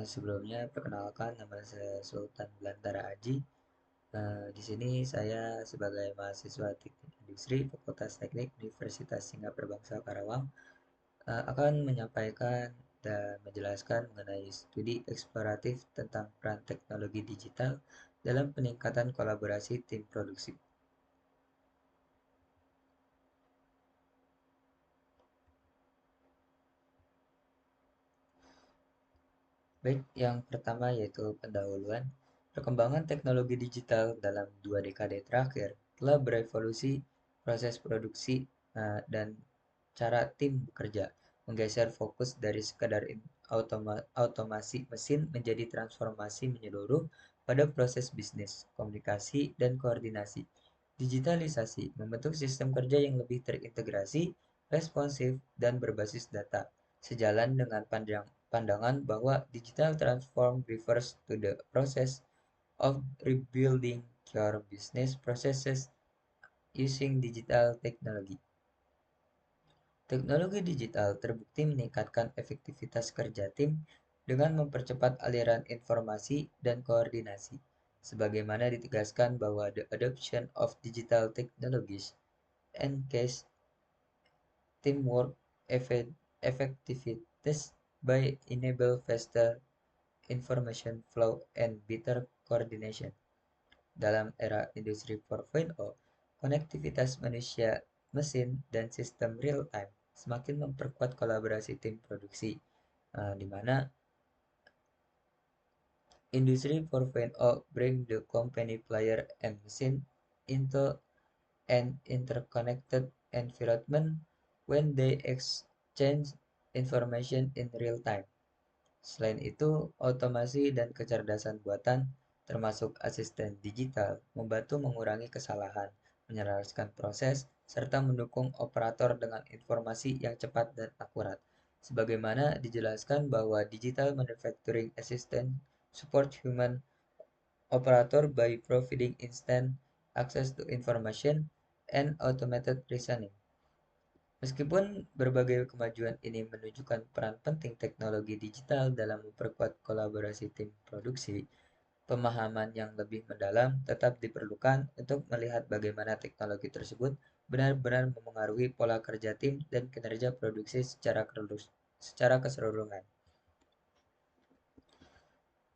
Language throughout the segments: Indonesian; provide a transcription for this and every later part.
Sebelumnya perkenalkan nama saya Sultan Belantara Aji. Di sini saya sebagai mahasiswa Teknik Industri Fakultas Teknik Universitas Singapura Bangsa Karawang akan menyampaikan dan menjelaskan mengenai studi eksploratif tentang peran teknologi digital dalam peningkatan kolaborasi tim produksi. Baik, yang pertama yaitu pendahuluan. Perkembangan teknologi digital dalam 2 dekade terakhir telah berevolusi proses produksi dan cara tim bekerja, menggeser fokus dari sekadar automasi mesin menjadi transformasi menyeluruh pada proses bisnis, komunikasi, dan koordinasi. Digitalisasi membentuk sistem kerja yang lebih terintegrasi, responsif, dan berbasis data, sejalan dengan pandangan bahwa digital transform refers to the process of rebuilding your business processes using digital technology. Teknologi digital terbukti meningkatkan efektivitas kerja tim dengan mempercepat aliran informasi dan koordinasi, sebagaimana ditegaskan bahwa the adoption of digital technologies enhance teamwork effectiveness by enable faster information flow and better coordination. Dalam era Industri 4.0, konektivitas manusia, mesin, dan sistem real-time semakin memperkuat kolaborasi tim produksi, di mana Industri 4.0 bring the company player and machine into an interconnected environment when they exchange information in real time. Selain itu, otomasi dan kecerdasan buatan, termasuk asisten digital, membantu mengurangi kesalahan, menyelaraskan proses, serta mendukung operator dengan informasi yang cepat dan akurat. Sebagaimana dijelaskan bahwa digital manufacturing assistant support human operator by providing instant access to information and automated reasoning. Meskipun berbagai kemajuan ini menunjukkan peran penting teknologi digital dalam memperkuat kolaborasi tim produksi, pemahaman yang lebih mendalam tetap diperlukan untuk melihat bagaimana teknologi tersebut benar-benar memengaruhi pola kerja tim dan kinerja produksi secara keseluruhan.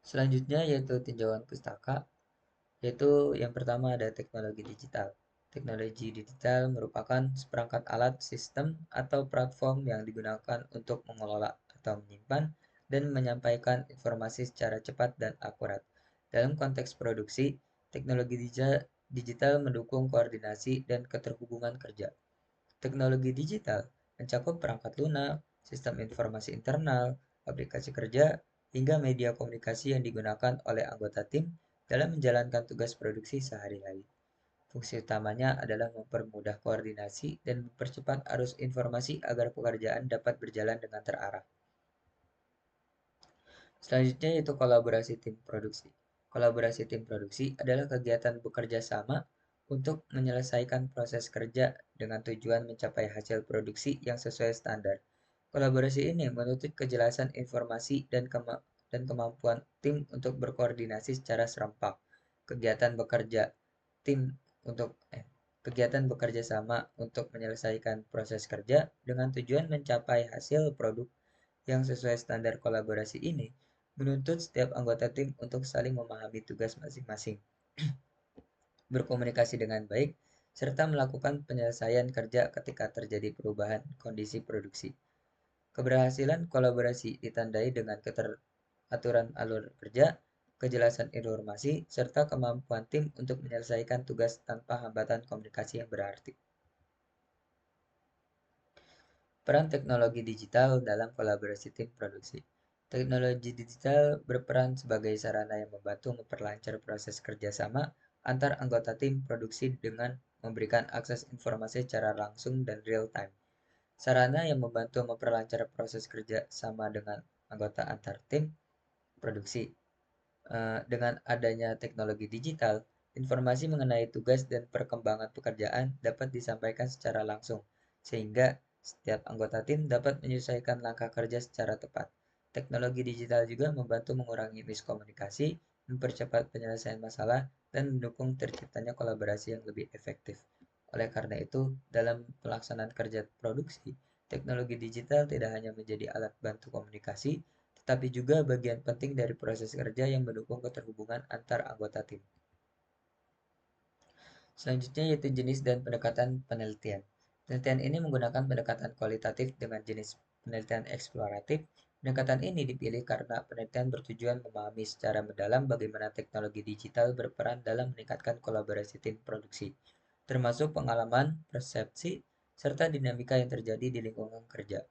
Selanjutnya yaitu tinjauan pustaka, yaitu yang pertama ada teknologi digital. Teknologi digital merupakan seperangkat alat, sistem, atau platform yang digunakan untuk mengelola atau menyimpan dan menyampaikan informasi secara cepat dan akurat. Dalam konteks produksi, teknologi digital mendukung koordinasi dan keterhubungan kerja. Teknologi digital mencakup perangkat lunak, sistem informasi internal, aplikasi kerja, hingga media komunikasi yang digunakan oleh anggota tim dalam menjalankan tugas produksi sehari-hari. Fungsi utamanya adalah mempermudah koordinasi dan mempercepat arus informasi agar pekerjaan dapat berjalan dengan terarah. Selanjutnya yaitu kolaborasi tim produksi. Kolaborasi tim produksi adalah kegiatan bekerja sama untuk menyelesaikan proses kerja dengan tujuan mencapai hasil produksi yang sesuai standar. Kolaborasi ini menuntut kejelasan informasi dan kemampuan tim untuk berkoordinasi secara serempak. Kegiatan bekerja tim untuk kegiatan bekerja sama untuk menyelesaikan proses kerja dengan tujuan mencapai hasil produk yang sesuai standar kolaborasi ini menuntut setiap anggota tim untuk saling memahami tugas masing-masing, berkomunikasi dengan baik, serta melakukan penyelesaian kerja ketika terjadi perubahan kondisi produksi. Keberhasilan kolaborasi ditandai dengan keteraturan alur kerja, kejelasan informasi, serta kemampuan tim untuk menyelesaikan tugas tanpa hambatan komunikasi yang berarti. Peran teknologi digital dalam kolaborasi tim produksi. Teknologi digital berperan sebagai sarana yang membantu memperlancar proses kerjasama antar anggota tim produksi dengan memberikan akses informasi secara langsung dan real time. Sarana yang membantu memperlancar proses kerja sama dengan anggota antar tim produksi. Dengan adanya teknologi digital, informasi mengenai tugas dan perkembangan pekerjaan dapat disampaikan secara langsung, sehingga setiap anggota tim dapat menyesuaikan langkah kerja secara tepat. teknologi digital juga membantu mengurangi miskomunikasi, mempercepat penyelesaian masalah, dan mendukung terciptanya kolaborasi yang lebih efektif. Oleh karena itu, dalam pelaksanaan kerja produksi, teknologi digital tidak hanya menjadi alat bantu komunikasi, tetapi juga bagian penting dari proses kerja yang mendukung keterhubungan antar anggota tim. Selanjutnya yaitu jenis dan pendekatan penelitian. Penelitian ini menggunakan pendekatan kualitatif dengan jenis penelitian eksploratif. Pendekatan ini dipilih karena penelitian bertujuan memahami secara mendalam bagaimana teknologi digital berperan dalam meningkatkan kolaborasi tim produksi, termasuk pengalaman, persepsi, serta dinamika yang terjadi di lingkungan kerja.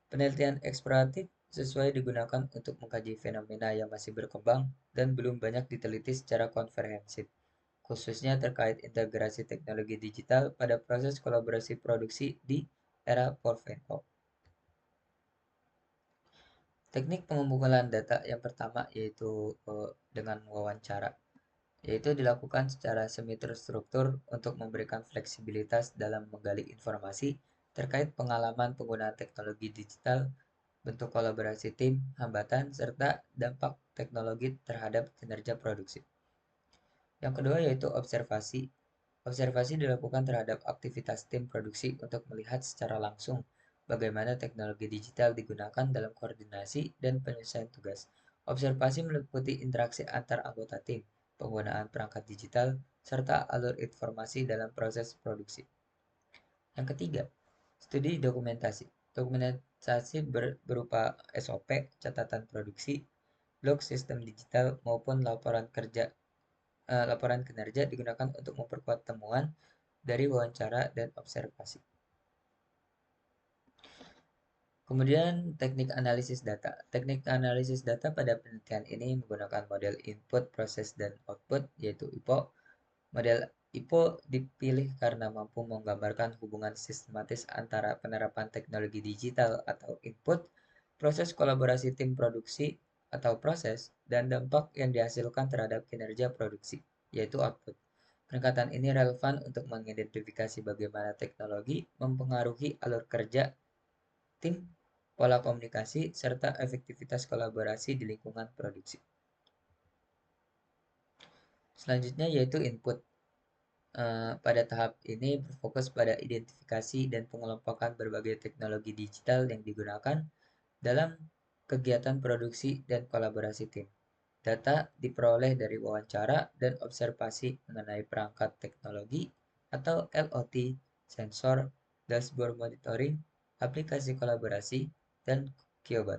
Penelitian eksploratif sesuai digunakan untuk mengkaji fenomena yang masih berkembang dan belum banyak diteliti secara komprehensif, khususnya terkait integrasi teknologi digital pada proses kolaborasi produksi di era 4.0. Teknik pengumpulan data yang pertama yaitu dengan wawancara, yaitu dilakukan secara semi terstruktur untuk memberikan fleksibilitas dalam menggali informasi terkait pengalaman penggunaan teknologi digital, bentuk kolaborasi tim, hambatan, serta dampak teknologi terhadap kinerja produksi. Yang kedua yaitu observasi. Observasi dilakukan terhadap aktivitas tim produksi untuk melihat secara langsung bagaimana teknologi digital digunakan dalam koordinasi dan penyelesaian tugas. Observasi meliputi interaksi antar anggota tim, penggunaan perangkat digital, serta alur informasi dalam proses produksi. Yang ketiga, studi dokumentasi. Dokumentasi berupa SOP, catatan produksi, log sistem digital maupun laporan kinerja digunakan untuk memperkuat temuan dari wawancara dan observasi. Kemudian teknik analisis data. Teknik analisis data pada penelitian ini menggunakan model input, proses, dan output yaitu IPO. Model IPO dipilih karena mampu menggambarkan hubungan sistematis antara penerapan teknologi digital atau input, proses kolaborasi tim produksi atau proses, dan dampak yang dihasilkan terhadap kinerja produksi, yaitu output. Pendekatan ini relevan untuk mengidentifikasi bagaimana teknologi mempengaruhi alur kerja tim, pola komunikasi, serta efektivitas kolaborasi di lingkungan produksi. Selanjutnya yaitu input. Pada tahap ini berfokus pada identifikasi dan pengelompokan berbagai teknologi digital yang digunakan dalam kegiatan produksi dan kolaborasi tim. Data diperoleh dari wawancara dan observasi mengenai perangkat teknologi atau LOT, sensor, dashboard monitoring, aplikasi kolaborasi, dan Kiobot.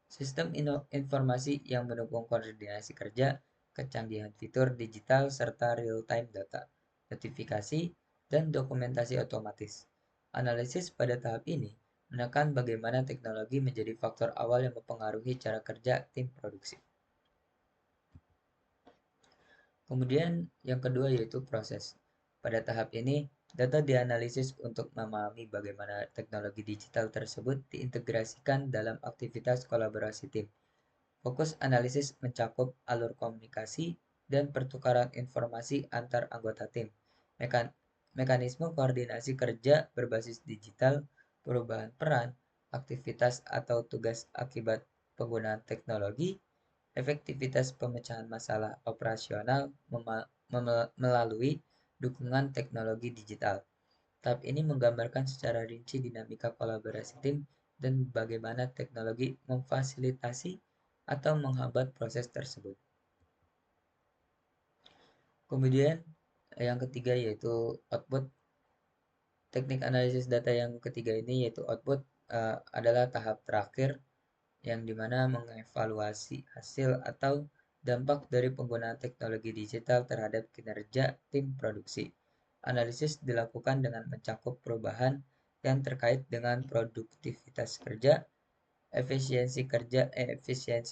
Sistem informasi yang mendukung koordinasi kerja, kecanggihan fitur digital, serta real-time data, notifikasi, dan dokumentasi otomatis. Analisis pada tahap ini menekan bagaimana teknologi menjadi faktor awal yang mempengaruhi cara kerja tim produksi. Kemudian yang kedua yaitu proses. Pada tahap ini, data dianalisis untuk memahami bagaimana teknologi digital tersebut diintegrasikan dalam aktivitas kolaborasi tim. Fokus analisis mencakup alur komunikasi dan pertukaran informasi antar anggota tim, mekanisme koordinasi kerja berbasis digital, perubahan peran, aktivitas atau tugas akibat penggunaan teknologi, efektivitas pemecahan masalah operasional melalui dukungan teknologi digital. Tahap ini menggambarkan secara rinci dinamika kolaborasi tim dan bagaimana teknologi memfasilitasi atau menghambat proses tersebut. Kemudian yang ketiga yaitu output. Teknik analisis data yang ketiga ini yaitu output adalah tahap terakhir yang dimana mengevaluasi hasil atau dampak dari penggunaan teknologi digital terhadap kinerja tim produksi. Analisis dilakukan dengan mencakup perubahan yang terkait dengan produktivitas kerja, efisiensi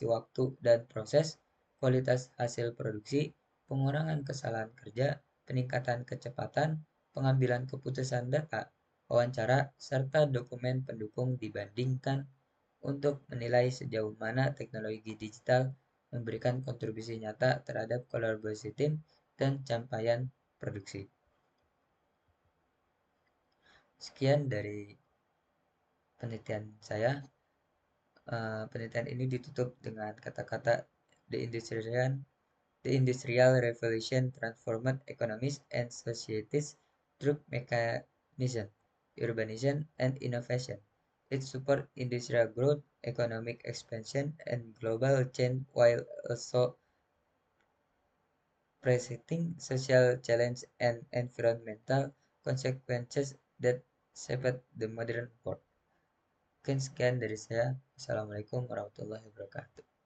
waktu dan proses, kualitas hasil produksi, pengurangan kesalahan kerja, peningkatan kecepatan, pengambilan keputusan data, wawancara, serta dokumen pendukung dibandingkan untuk menilai sejauh mana teknologi digital memberikan kontribusi nyata terhadap kolaborasi tim dan capaian produksi. Sekian dari penelitian saya. Penelitian ini ditutup dengan kata-kata the industrial the industrial revolution transformed economies and societies through mechanism, urbanization, and innovation. It support industrial growth, economic expansion, and global change while also presenting social challenge and environmental consequences that shaped the modern world. Mungkin sekian dari saya. Assalamualaikum warahmatullahi wabarakatuh.